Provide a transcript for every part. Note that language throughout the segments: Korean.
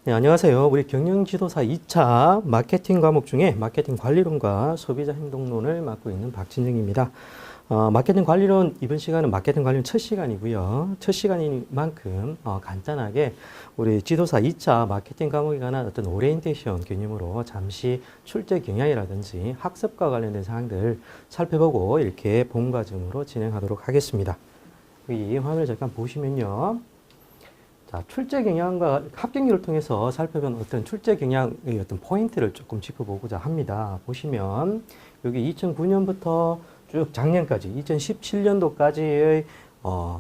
네, 안녕하세요. 우리 경영지도사 2차 마케팅 과목 중에 마케팅 관리론과 소비자 행동론을 맡고 있는 박진영입니다. 마케팅 관리론 이번 시간은 마케팅 관리론 첫 시간이고요. 첫 시간인 만큼 간단하게 우리 지도사 2차 마케팅 과목에 관한 어떤 오리엔테이션 개념으로 잠시 출제 경향이라든지 학습과 관련된 사항들 살펴보고 이렇게 본 과정으로 진행하도록 하겠습니다. 이 화면을 잠깐 보시면요. 자, 출제 경향과 합격률을 통해서 살펴본 어떤 출제 경향의 어떤 포인트를 조금 짚어보고자 합니다. 보시면 여기 2009년부터 쭉 작년까지 2017년도까지의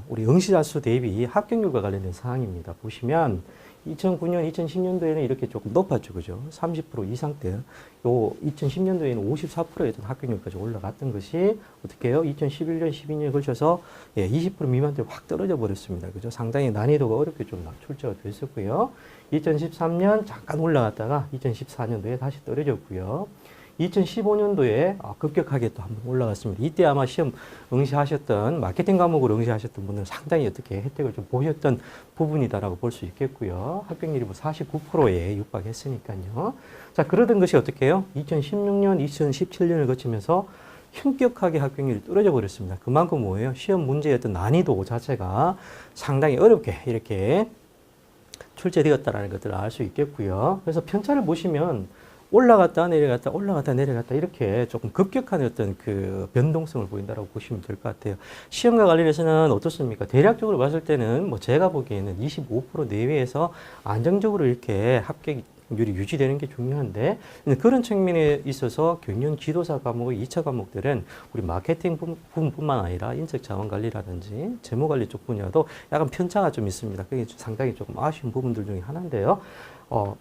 우리 응시자 수 대비 합격률과 관련된 사항입니다. 보시면 2009년, 2010년도에는 이렇게 조금 높았죠. 그죠? 30% 이상대. 요 2010년도에는 54%였던 합격률까지 올라갔던 것이 어떻게 해요? 2011년, 12년에 걸쳐서 20% 미만대로 확 떨어져 버렸습니다. 그죠? 상당히 난이도가 어렵게 좀 출제가 됐었고요. 2013년 잠깐 올라갔다가 2014년도에 다시 떨어졌고요. 2015년도에 급격하게 또 한번 올라갔습니다. 이때 아마 시험 응시하셨던 마케팅 과목으로 응시하셨던 분들은 상당히 어떻게 혜택을 좀 보셨던 부분이다라고 볼 수 있겠고요. 합격률이 뭐 49%에 육박했으니까요. 자, 그러던 것이 어떻게 해요? 2016년, 2017년을 거치면서 현격하게 합격률이 떨어져 버렸습니다. 그만큼 뭐예요? 시험 문제의 어떤 난이도 자체가 상당히 어렵게 이렇게 출제되었다라는 것들을 알 수 있겠고요. 그래서 편차를 보시면 올라갔다 내려갔다 올라갔다 내려갔다 이렇게 조금 급격한 어떤 그 변동성을 보인다라고 보시면 될 것 같아요. 시험과 관련해서는 어떻습니까? 대략적으로 봤을 때는 뭐 제가 보기에는 25% 내외에서 안정적으로 이렇게 합격률이 유지되는 게 중요한데 그런 측면에 있어서 경영 지도사 과목의 2차 과목들은 우리 마케팅 부분뿐만 아니라 인적 자원 관리라든지 재무 관리 쪽 분야도 약간 편차가 좀 있습니다. 그게 상당히 조금 아쉬운 부분들 중에 하나인데요.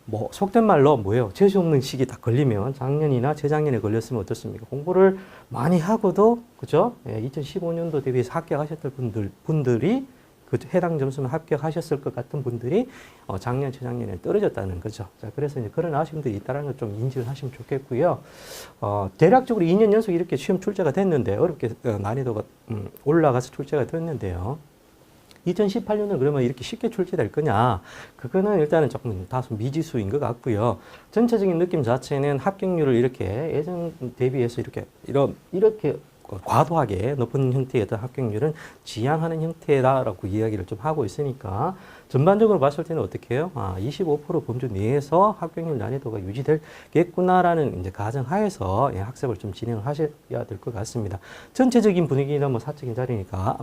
뭐, 속된 말로 뭐예요? 재수 없는 시기 딱 걸리면 작년이나 재작년에 걸렸으면 어떻습니까? 공부를 많이 하고도, 그죠? 2015년도 대비해서 합격하셨던 분들이 그 해당 점수만 합격하셨을 것 같은 분들이 작년, 재작년에 떨어졌다는 거죠. 자, 그래서 이제 그런 아쉬움들이 있다는 걸 좀 인지를 하시면 좋겠고요. 대략적으로 2년 연속 이렇게 시험 출제가 됐는데, 어렵게 난이도가 올라가서 출제가 됐는데요. 2018년은 그러면 이렇게 쉽게 출제될 거냐? 그거는 일단은 조금 다소 미지수인 것 같고요. 전체적인 느낌 자체는 합격률을 이렇게 예전 대비해서 이렇게 과도하게 높은 형태의 어떤 합격률은 지양하는 형태다라고 이야기를 좀 하고 있으니까 전반적으로 봤을 때는 어떻게 해요? 25% 범주 내에서 합격률 난이도가 유지되겠구나라는 이제 가정하에서 학습을 좀 진행을 하셔야 될 것 같습니다. 전체적인 분위기는 뭐 사적인 자리니까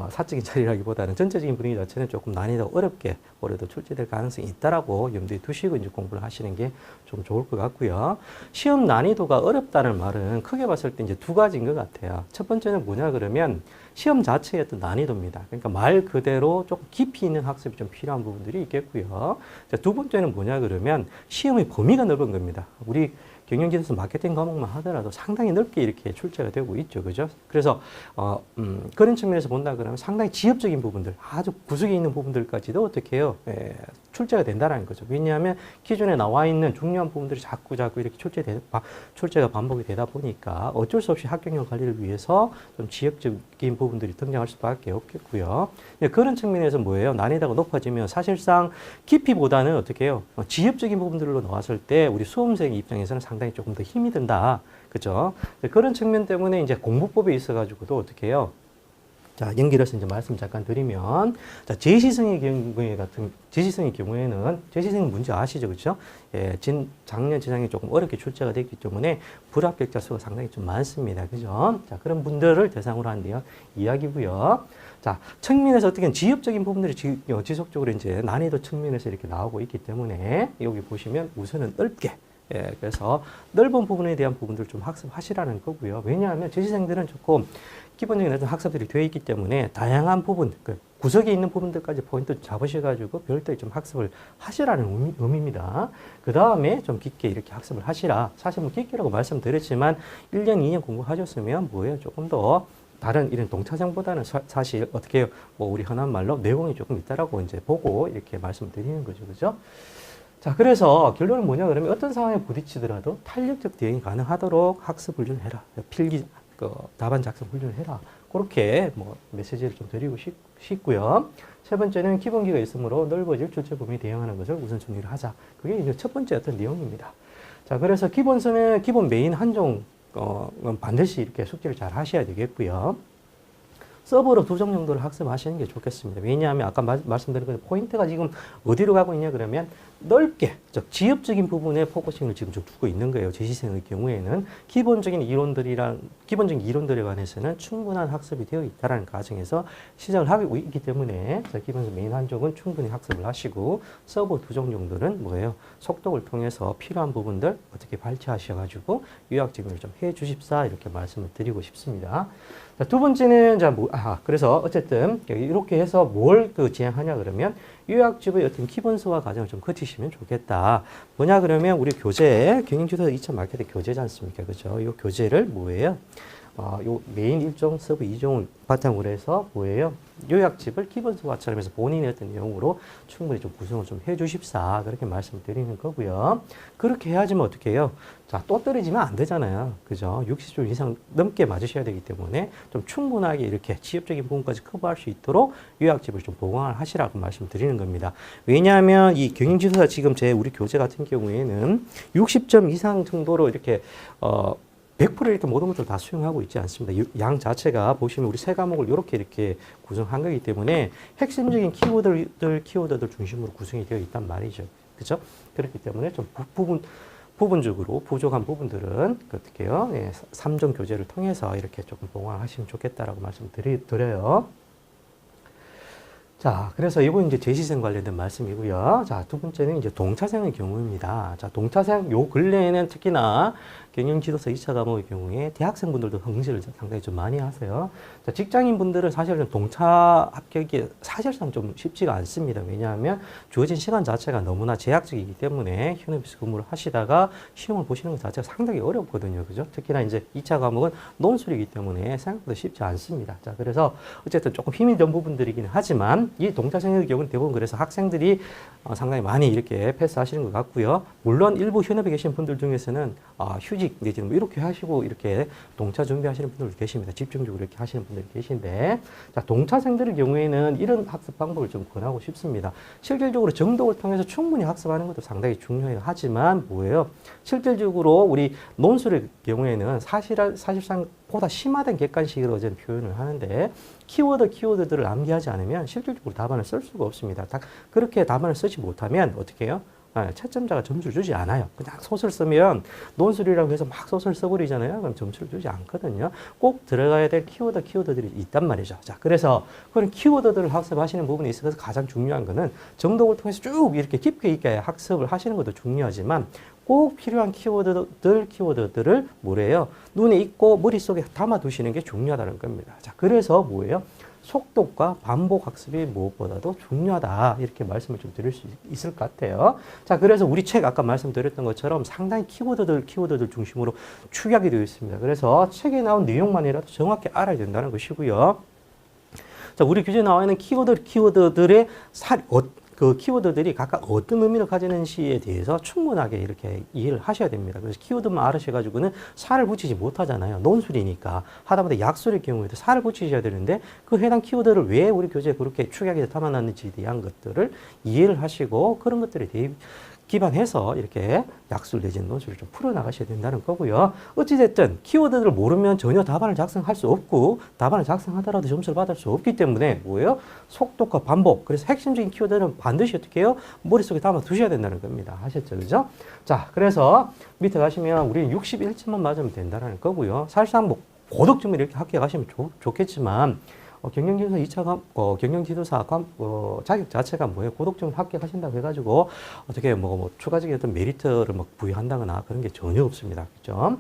사적인 자리라기보다는 전체적인 분위기 자체는 조금 난이도가 어렵게 올해도 출제될 가능성이 있다라고 염두에 두시고 이제 공부를 하시는 게 좀 좋을 것 같고요. 시험 난이도가 어렵다는 말은 크게 봤을 때 이제 두 가지인 것 같아요. 첫 번째는 뭐냐 그러면 시험 자체의 어떤 난이도입니다. 그러니까 말 그대로 조금 깊이 있는 학습이 좀 필요한 부분들이 있겠고요. 자, 두 번째는 뭐냐 그러면 시험의 범위가 넓은 겁니다. 우리 경영지도서 마케팅 과목만 하더라도 상당히 넓게 이렇게 출제가 되고 있죠. 그죠? 그래서, 그런 측면에서 본다 그러면 상당히 지엽적인 부분들, 아주 구석에 있는 부분들까지도 어떻게 해요? 출제가 된다는 거죠. 왜냐하면 기존에 나와 있는 중요한 부분들이 자꾸 이렇게 출제가 반복이 되다 보니까 어쩔 수 없이 합격률 관리를 위해서 좀 지역적인 부분들이 등장할 수밖에 없겠고요. 그런 측면에서 뭐예요? 난이도가 높아지면 사실상 깊이보다는 어떻게 해요? 지엽적인 부분들로 나왔을 때 우리 수험생 입장에서는 상당히 조금 더 힘이 든다. 그죠? 그런 측면 때문에 이제 공부법에 있어가지고도 어떻게 해요? 자, 연결해서 이제 말씀 잠깐 드리면, 자, 제시성의 경우에는, 제시성은 뭔지 아시죠? 그죠? 작년, 재작년에 조금 어렵게 출제가 됐기 때문에 불합격자 수가 상당히 좀 많습니다. 그죠? 자, 그런 분들을 대상으로 한데요. 이야기고요. 자, 측면에서 어떻게 지엽적인 부분들이 지속적으로 이제 난이도 측면에서 이렇게 나오고 있기 때문에 여기 보시면 우선은 넓게 그래서 넓은 부분에 대한 부분들 좀 학습하시라는 거고요. 왜냐하면 제시생들은 조금 기본적인 어떤 학습들이 되어 있기 때문에 다양한 부분, 구석에 있는 부분들까지 포인트 잡으셔가지고 별도의 좀 학습을 하시라는 의미입니다. 그 다음에 좀 깊게 이렇게 학습을 하시라. 사실 뭐 깊게라고 말씀드렸지만 1년, 2년 공부하셨으면 뭐예요? 조금 더 다른 이런 동차생보다는 사실 어떻게 해요? 뭐 우리 흔한 말로 내공이 조금 있다라고 이제 보고 이렇게 말씀드리는 거죠. 그죠? 자, 그래서 결론은 뭐냐 그러면 어떤 상황에 부딪히더라도 탄력적 대응이 가능하도록 학습 훈련을 해라. 필기 답안 작성 훈련을 해라. 그렇게 뭐 메시지를 좀 드리고 싶고요. 세 번째는 기본기가 있으므로 넓어질 출제 범위에 대응하는 것을 우선순위로 하자. 그게 이제 첫 번째 어떤 내용입니다. 자, 그래서 기본서는 기본 메인 한종 반드시 이렇게 숙지를 잘 하셔야 되겠고요. 서브로 2종 정도를 학습하시는 게 좋겠습니다. 왜냐하면 아까 말씀드린 그 포인트가 지금 어디로 가고 있냐 그러면 넓게, 즉 지엽적인 부분에 포커싱을 지금 좀 두고 있는 거예요. 재시생의 경우에는 기본적인 이론들에 관해서는 충분한 학습이 되어 있다는 가정에서 시작을 하고 있기 때문에 기본서 메인 한쪽은 충분히 학습을 하시고 서브 2종 정도는 뭐예요? 속독을 통해서 필요한 부분들 어떻게 발췌하셔가지고 요약 정리를 좀 해주십사 이렇게 말씀을 드리고 싶습니다. 자, 두 번째는 그래서 어쨌든 이렇게 해서 뭘 진행하냐 그러면 요약집의 어떤 기본서와 과정을 좀 거치시면 좋겠다. 뭐냐 그러면 우리 교재 경영지도서 2차 마케팅 교재지 않습니까? 그죠? 이 교재를 뭐예요? 요 메인 1종, 서브 2종을 바탕으로 해서 뭐예요? 요약집을 기본서와처럼 해서 본인의 어떤 내용으로 충분히 좀 구성을 좀 해주십사. 그렇게 말씀을 드리는 거고요. 그렇게 해야지만 어떻게 해요? 자, 또 떨어지면 안 되잖아요. 그죠? 60줄 이상 넘게 맞으셔야 되기 때문에 좀 충분하게 이렇게 지엽적인 부분까지 커버할 수 있도록 요약집을 좀 보강을 하시라고 말씀드리는 겁니다. 왜냐하면 이 경영지도사 지금 우리 교재 같은 경우에는 60점 이상 정도로 이렇게 100% 이렇게 모든 것들 다 수용하고 있지 않습니다. 양 자체가 보시면 우리 세 과목을 이렇게 구성한 거기 때문에 핵심적인 키워드들 중심으로 구성이 되어 있단 말이죠. 그죠? 그렇기 때문에 좀 부분적으로 부족한 부분들은 어떻게 해요? 3종 교재를 통해서 이렇게 조금 보강하시면 좋겠다라고 말씀드려요. 자, 그래서 이건 이제 재시생 관련된 말씀이고요. 자, 두 번째는 이제 동차생의 경우입니다. 자, 동차생 요 근래에는 특히나 경영지도서 2차 과목의 경우에 대학생분들도 응시를 상당히 좀 많이 하세요. 자, 직장인분들은 사실은 동차 합격이 사실상 좀 쉽지가 않습니다. 왜냐하면 주어진 시간 자체가 너무나 제약적이기 때문에 현업에서 근무를 하시다가 시험을 보시는 것 자체가 상당히 어렵거든요. 그죠? 특히나 이제 2차 과목은 논술이기 때문에 생각보다 쉽지 않습니다. 자, 그래서 어쨌든 조금 힘이 든 부분들이긴 하지만 이 동차생의 경우는 대부분 그래서 학생들이 상당히 많이 이렇게 패스하시는 것 같고요. 물론 일부 현업에 계신 분들 중에서는 휴직 내지는 뭐 이렇게 하시고 이렇게 동차 준비하시는 분들 계십니다. 집중적으로 이렇게 하시는 분들이 계신데, 자, 동차생들의 경우에는 이런 학습 방법을 좀 권하고 싶습니다. 실질적으로 정독을 통해서 충분히 학습하는 것도 상당히 중요해요. 하지만 뭐예요? 실질적으로 우리 논술의 경우에는 사실상 보다 심화된 객관식으로 저는 표현을 하는데 키워드들을 암기하지 않으면 실질적으로 답안을 쓸 수가 없습니다. 그렇게 답안을 쓰지 못하면 어떻게 해요? 채점자가 점수를 주지 않아요. 그냥 소설 쓰면 논술이라고 해서 막 소설 써버리잖아요. 그럼 점수를 주지 않거든요. 꼭 들어가야 될 키워드들이 있단 말이죠. 자, 그래서 그런 키워드들을 학습하시는 부분에 있어서 가장 중요한 거는 정독을 통해서 쭉 이렇게 깊게 있게 학습을 하시는 것도 중요하지만 꼭 필요한 키워드들을 뭐래요? 눈에 익고 머릿속에 담아두시는 게 중요하다는 겁니다. 자, 그래서 뭐예요? 속독과 반복 학습이 무엇보다도 중요하다. 이렇게 말씀을 좀 드릴 수 있을 것 같아요. 자, 그래서 우리 책 아까 말씀드렸던 것처럼 상당히 키워드들 중심으로 축약이 되어 있습니다. 그래서 책에 나온 내용만이라도 정확히 알아야 된다는 것이고요. 자, 우리 교재에 나와 있는 키워드들의 그 키워드들이 각각 어떤 의미를 가지는지에 대해서 충분하게 이렇게 이해를 하셔야 됩니다. 그래서 키워드만 알으셔가지고는 살을 붙이지 못하잖아요. 논술이니까. 하다못해 약술의 경우에도 살을 붙이셔야 되는데 그 해당 키워드를 왜 우리 교재에 그렇게 축약해서 담아놨는지에 대한 것들을 이해를 하시고 그런 것들에 대해 기반해서 이렇게 약술 내지는 논술을 좀 풀어나가셔야 된다는 거고요. 어찌됐든 키워드들을 모르면 전혀 답안을 작성할 수 없고 답안을 작성하더라도 점수를 받을 수 없기 때문에 뭐예요? 속독과 반복. 그래서 핵심적인 키워드는 반드시 어떻게 해요? 머릿속에 담아 두셔야 된다는 겁니다. 하셨죠? 그죠? 자, 그래서 밑에 가시면 우리는 61점만 맞으면 된다는 거고요. 사실상 뭐 고득점을 이렇게 합격하시면 좋겠지만 경영지도사 2차 경영지도사 자격 자체가 뭐예요? 고득점을 합격하신다고 해가지고 어떻게 뭐 추가적인 어떤 메리트를 막 부여한다거나 그런 게 전혀 없습니다. 그죠?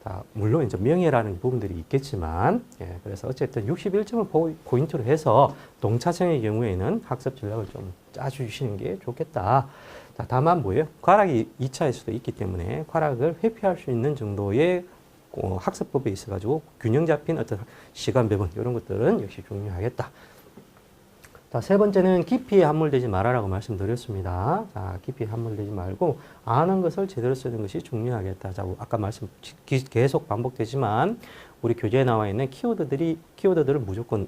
자, 물론 이제 명예라는 부분들이 있겠지만, 그래서 어쨌든 61점을 포인트로 해서 동차생의 경우에는 학습 전략을 좀 짜주시는 게 좋겠다. 자, 다만 뭐예요? 과락이 2차일 수도 있기 때문에 과락을 회피할 수 있는 정도의 학습법에 있어가지고 균형 잡힌 어떤 시간 배분 이런 것들은 역시 중요하겠다. 자, 세 번째는 깊이에 함몰되지 말아라고 말씀드렸습니다. 자, 깊이에 함몰되지 말고 아는 것을 제대로 쓰는 것이 중요하겠다. 자, 아까 말씀 계속 반복되지만 우리 교재에 나와 있는 키워드들을 무조건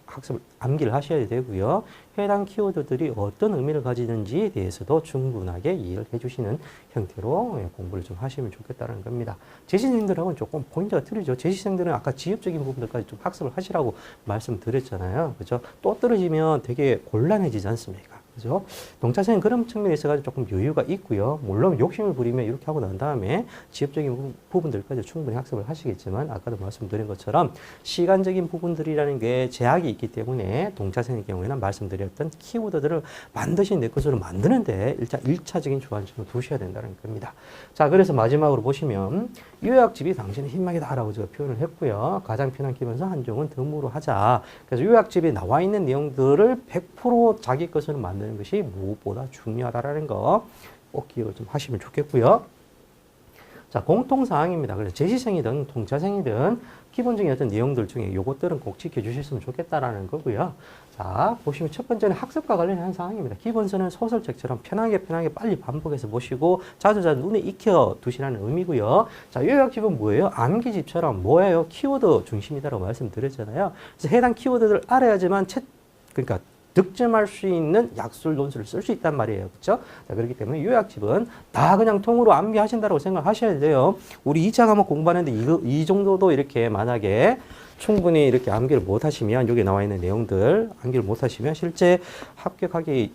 학습을 암기를 하셔야 되고요. 해당 키워드들이 어떤 의미를 가지는지에 대해서도 충분하게 이해를 해주시는 형태로 공부를 좀 하시면 좋겠다는 겁니다. 재시생들하고는 조금 포인트가 틀리죠. 재시생들은 아까 지엽적인 부분들까지 좀 학습을 하시라고 말씀드렸잖아요. 그죠? 또 떨어지면 되게 곤란해지지 않습니까? 그죠? 동차생은 그런 측면에서 조금 여유가 있고요. 물론 욕심을 부리면 이렇게 하고 난 다음에 지엽적인 부분들까지 충분히 학습을 하시겠지만 아까도 말씀드린 것처럼 시간적인 부분들이라는 게 제약이 있기 때문에 동차생의 경우에는 말씀드렸던 키워드들을 반드시 내 것으로 만드는데 일단 1차적인 주안점을 두셔야 된다는 겁니다. 자, 그래서 마지막으로 보시면 요약집이 당신의 힘막이다라고 제가 표현을 했고요. 가장 편한 기본서 한 종은 덤으로 하자. 그래서 요약집에 나와 있는 내용들을 100% 자기 것으로 만드는 것이 무엇보다 중요하다라는 거 꼭 기억을 좀 하시면 좋겠고요. 자, 공통사항입니다. 그래서 재시생이든 동차생이든 기본적인 어떤 내용들 중에 요것들은 꼭 지켜주셨으면 좋겠다라는 거고요. 자, 보시면 첫 번째는 학습과 관련한 사항입니다. 기본서는 소설책처럼 편하게 빨리 반복해서 보시고 자주자주 눈에 익혀 두시라는 의미고요. 자, 요약집은 뭐예요? 암기집처럼 뭐예요? 키워드 중심이다라고 말씀드렸잖아요. 그래서 해당 키워드를 알아야지만 그러니까 득점할 수 있는 약술 논술을 쓸 수 있단 말이에요. 그렇죠? 자, 그렇기 때문에 요약집은 다 그냥 통으로 암기하신다고 생각하셔야 돼요. 우리 2차 과목 공부하는데 이 정도도 이렇게 만약에 충분히 이렇게 암기를 못 하시면 여기 나와 있는 내용들 암기를 못 하시면 실제 합격하기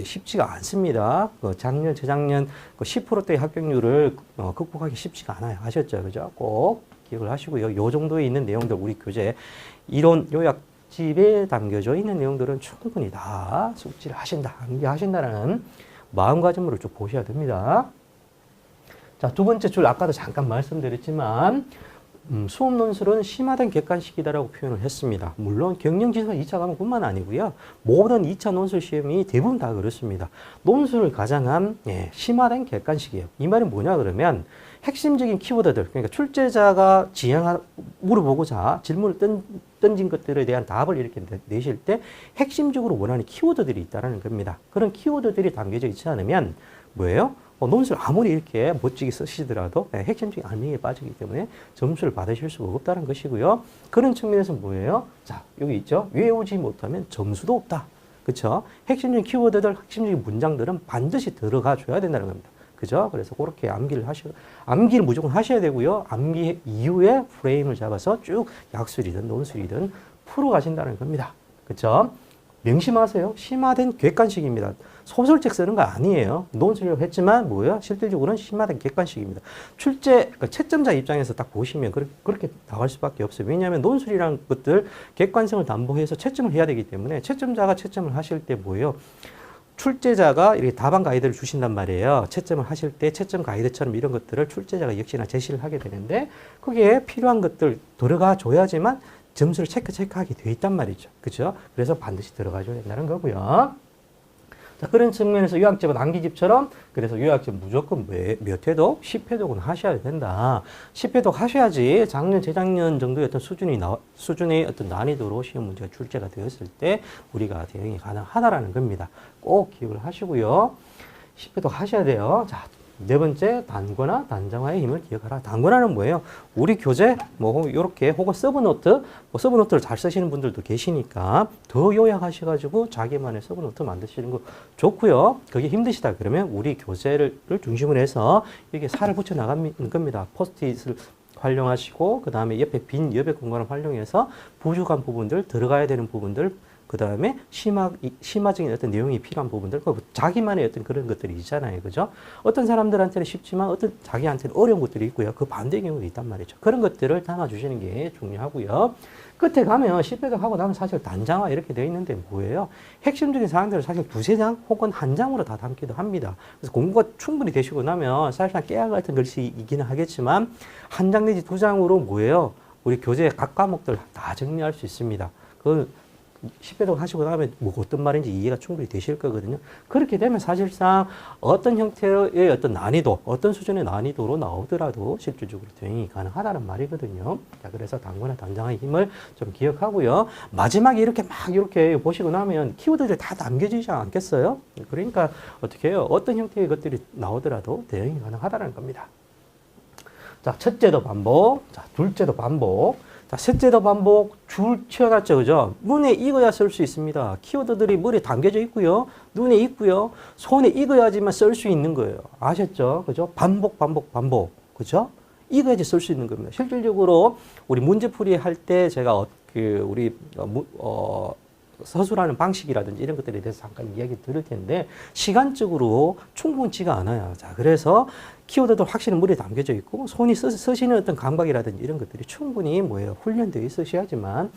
쉽지가 않습니다. 작년, 재작년 10%대의 합격률을 극복하기 쉽지가 않아요. 아셨죠? 그죠? 꼭 기억을 하시고요. 요 정도에 있는 내용들 우리 교재 이론 요약 집에 담겨져 있는 내용들은 충분히 다 숙지를 하신다, 암기하신다는 마음가짐으로 쭉 보셔야 됩니다. 자, 두 번째 줄 아까도 잠깐 말씀드렸지만 수업 논술은 심화된 객관식이다라고 표현을 했습니다. 물론 경영지사 2차 과목뿐만 아니고요. 모든 2차 논술 시험이 대부분 다 그렇습니다. 논술을 가장한 심화된 객관식이에요. 이 말은 뭐냐 그러면 핵심적인 키워드들, 그러니까 출제자가 물어보고자 질문을 던진 것들에 대한 답을 이렇게 내실 때 핵심적으로 원하는 키워드들이 있다는 겁니다. 그런 키워드들이 담겨져 있지 않으면 뭐예요? 논술 아무리 이렇게 멋지게 쓰시더라도 핵심적인 알맹이에 빠지기 때문에 점수를 받으실 수가 없다는 것이고요. 그런 측면에서 뭐예요? 자, 여기 있죠? 외우지 못하면 점수도 없다. 그렇죠? 핵심적인 키워드들, 핵심적인 문장들은 반드시 들어가 줘야 된다는 겁니다. 그죠? 그래서 그렇게 암기를 무조건 하셔야 되고요. 암기 이후에 프레임을 잡아서 쭉 약술이든 논술이든 풀어 가신다는 겁니다. 그죠? 명심하세요. 심화된 객관식입니다. 소설책 쓰는 거 아니에요. 논술이라고 했지만 뭐예요? 실질적으로는 심화된 객관식입니다. 그러니까 채점자 입장에서 딱 보시면 그렇게 나갈 수밖에 없어요. 왜냐하면 논술이라는 것들 객관성을 담보해서 채점을 해야 되기 때문에 채점자가 채점을 하실 때 뭐예요? 출제자가 이렇게 답안 가이드를 주신단 말이에요. 채점을 하실 때 채점 가이드처럼 이런 것들을 출제자가 역시나 제시를 하게 되는데 거기에 필요한 것들 들어가 줘야지만 점수를 체크하게 돼 있단 말이죠. 그죠? 그래서 반드시 들어가 줘야 된다는 거고요. 자, 그런 측면에서 요약집은 암기집처럼 그래서 요약집 무조건 몇 회독? 10회독은 하셔야 된다. 10회독 하셔야지 작년, 재작년 정도의 어떤 수준의 어떤 난이도로 시험 문제가 출제가 되었을 때 우리가 대응이 가능하다라는 겁니다. 꼭 기억을 하시고요. 10회독 하셔야 돼요. 자, 네 번째, 단권화, 단정화의 힘을 기억하라. 단권화는 뭐예요? 우리 교재, 요렇게, 혹은 서브노트, 서브노트를 잘 쓰시는 분들도 계시니까 더 요약하셔가지고 자기만의 서브노트 만드시는 거 좋고요. 그게 힘드시다 그러면 우리 교재를 중심으로 해서 이게 살을 붙여 나가는 겁니다. 포스트잇을 활용하시고, 그 다음에 옆에 빈 여백 공간을 활용해서 부족한 부분들, 들어가야 되는 부분들, 그 다음에 심화적인 어떤 내용이 필요한 부분들, 자기만의 어떤 그런 것들이 있잖아요. 그죠? 어떤 사람들한테는 쉽지만 어떤 자기한테는 어려운 것들이 있고요. 그 반대의 경우도 있단 말이죠. 그런 것들을 담아주시는 게 중요하고요. 끝에 가면 10회독 하고 나면 사실 단장화 이렇게 되어 있는데 뭐예요? 핵심적인 사항들을 사실 두세 장 혹은 한 장으로 다 담기도 합니다. 그래서 공부가 충분히 되시고 나면 사실상 깨알 같은 글씨이기는 하겠지만 한 장 내지 두 장으로 뭐예요? 우리 교재 각 과목들 다 정리할 수 있습니다. 그걸 10회독 하시고 나면 어떤 말인지 이해가 충분히 되실 거거든요. 그렇게 되면 사실상 어떤 형태의 어떤 난이도, 어떤 수준의 난이도로 나오더라도 실질적으로 대응이 가능하다는 말이거든요. 자, 그래서 단권화, 단장의 힘을 좀 기억하고요. 마지막에 이렇게 보시고 나면 키워드들이 다 남겨지지 않겠어요? 그러니까 어떻게 해요? 어떤 형태의 것들이 나오더라도 대응이 가능하다는 겁니다. 자, 첫째도 반복, 자, 둘째도 반복. 자, 셋째도 반복, 줄 치워놨죠, 그죠? 눈에 익어야 쓸 수 있습니다. 키워드들이 머리에 담겨져 있고요. 눈에 있고요. 손에 익어야지만 쓸 수 있는 거예요. 아셨죠? 그죠? 반복, 반복, 반복. 그죠? 익어야지 쓸 수 있는 겁니다. 실질적으로 우리 문제풀이 할 때 제가 서술하는 방식이라든지 이런 것들에 대해서 잠깐 이야기 드릴 텐데 시간적으로 충분치가 않아요. 자, 그래서 키워드도 확실히 머리에 담겨져 있고 손이 쓰시는 어떤 감각이라든지 이런 것들이 충분히 훈련되어 있으셔야지만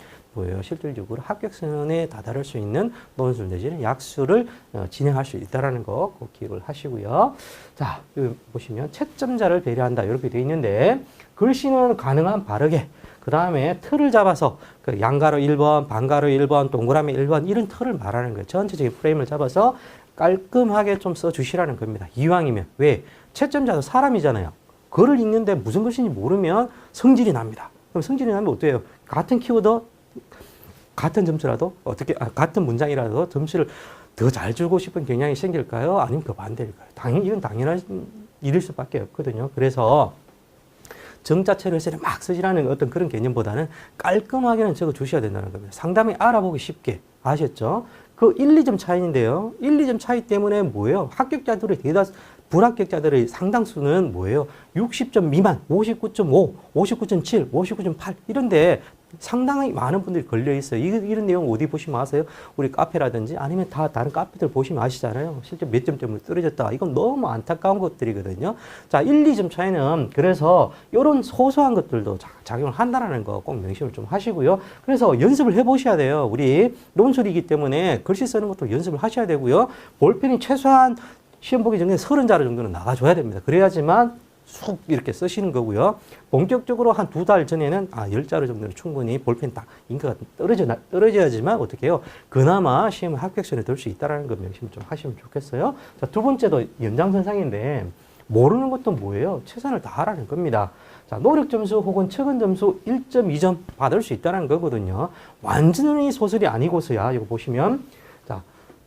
실질적으로 합격선에 다다를 수 있는 논술 내지는 약술을 진행할 수 있다는 거 꼭 기억을 하시고요. 자, 여기 보시면 채점자를 배려한다 이렇게 되어 있는데 글씨는 가능한 바르게 그 다음에 틀을 잡아서 그 양가로 1번, 반가로 1번, 동그라미 1번 이런 틀을 말하는 거예요. 전체적인 프레임을 잡아서 깔끔하게 좀 써주시라는 겁니다. 이왕이면. 왜? 채점자도 사람이잖아요. 글을 읽는데 무슨 글씨인지 모르면 성질이 납니다. 그럼 성질이 나면 어때요? 같은 키워드, 같은 점수라도 같은 문장이라도 점수를 더 잘 주고 싶은 경향이 생길까요? 아니면 그 반대일까요? 이건 당연한 일일 수밖에 없거든요. 그래서 정자체를 막 쓰시라는 어떤 그런 개념보다는 깔끔하게는 적어 주셔야 된다는 겁니다. 상당히 알아보기 쉽게. 아셨죠? 그 1, 2점 차이인데요. 1, 2점 차이 때문에 뭐예요? 합격자들의 불합격자들의 상당수는 뭐예요? 60점 미만, 59.5, 59.7, 59.8 이런데 상당히 많은 분들이 걸려 있어요. 이런 내용 어디 보시면 아세요? 우리 카페라든지 아니면 다른 카페들 보시면 아시잖아요. 실제 몇 점 때문에 떨어졌다. 이건 너무 안타까운 것들이거든요. 자, 1, 2점 차이는 그래서 이런 소소한 것들도 작용을 한다는 거 꼭 명심을 좀 하시고요. 그래서 연습을 해보셔야 돼요. 우리 논술이기 때문에 글씨 쓰는 것도 연습을 하셔야 되고요. 볼펜이 최소한 시험 보기 전에 30자루 정도는 나가줘야 됩니다. 그래야지만 쑥 이렇게 쓰시는 거고요. 본격적으로 한 2달 전에는 10자루 정도는 충분히 볼펜 딱 잉크가 떨어져야지만 어떻게 해요? 그나마 시험 합격선에 들 수 있다는 거 명심 좀 하시면 좋겠어요. 자, 두 번째도 연장선상인데 모르는 것도 뭐예요? 최선을 다하라는 겁니다. 자, 노력 점수 혹은 최근 점수 1.2점 받을 수 있다는 거거든요. 완전히 소설이 아니고서야 이거 보시면 자,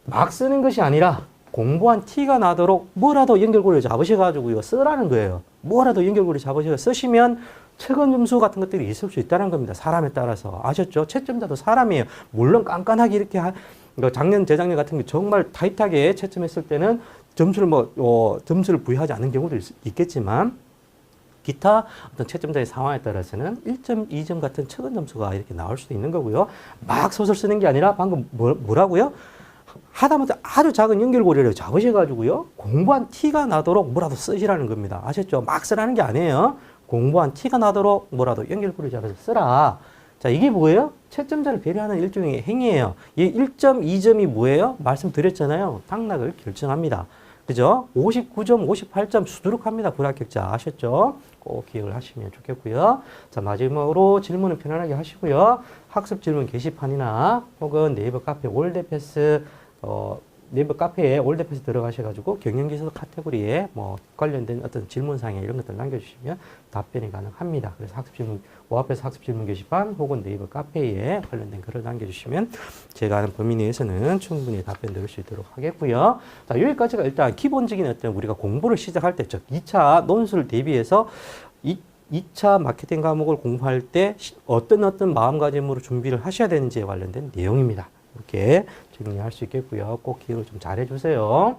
막 쓰는 것이 아니라 공부한 티가 나도록 뭐라도 연결고리를 잡으셔가지고 쓰라는 거예요. 뭐라도 연결고리 잡으셔서 쓰시면 최근 점수 같은 것들이 있을 수 있다는 겁니다. 사람에 따라서. 아셨죠? 채점자도 사람이에요. 물론 깐깐하게 이렇게 작년, 재작년 같은 게 정말 타이트하게 채점했을 때는 점수를 부여하지 않는 경우도 있겠지만 기타 어떤 채점자의 상황에 따라서는 1점, 2점 같은 최근 점수가 이렇게 나올 수도 있는 거고요. 막 소설 쓰는 게 아니라 방금 뭐라고요? 하다못해 아주 작은 연결고리를 잡으셔가지고요. 공부한 티가 나도록 뭐라도 쓰시라는 겁니다. 아셨죠? 막 쓰라는 게 아니에요. 공부한 티가 나도록 뭐라도 연결고리 잡아서 쓰라. 자, 이게 뭐예요? 채점자를 배려하는 일종의 행위예요. 이 1점, 2점이 뭐예요? 말씀드렸잖아요. 당락을 결정합니다. 그죠? 59점, 58점 수두룩합니다. 불합격자. 아셨죠? 꼭 기억을 하시면 좋겠고요. 자, 마지막으로 질문은 편안하게 하시고요. 학습 질문 게시판이나 혹은 네이버 카페 올드패스 네이버 카페에 올드패스 들어가셔가지고 경영기술 카테고리에 관련된 어떤 질문사항에 이런 것들 남겨주시면 답변이 가능합니다. 그래서 오합에서 학습 질문 게시판 혹은 네이버 카페에 관련된 글을 남겨주시면 제가 아는 범위 내에서는 충분히 답변 드릴 수 있도록 하겠고요. 자, 여기까지가 일단 기본적인 어떤 우리가 공부를 시작할 때, 즉 2차 논술 대비해서 2차 마케팅 과목을 공부할 때 어떤 마음가짐으로 준비를 하셔야 되는지에 관련된 내용입니다. 이렇게 정리할 수 있겠고요. 꼭 기억을 좀 잘 해주세요.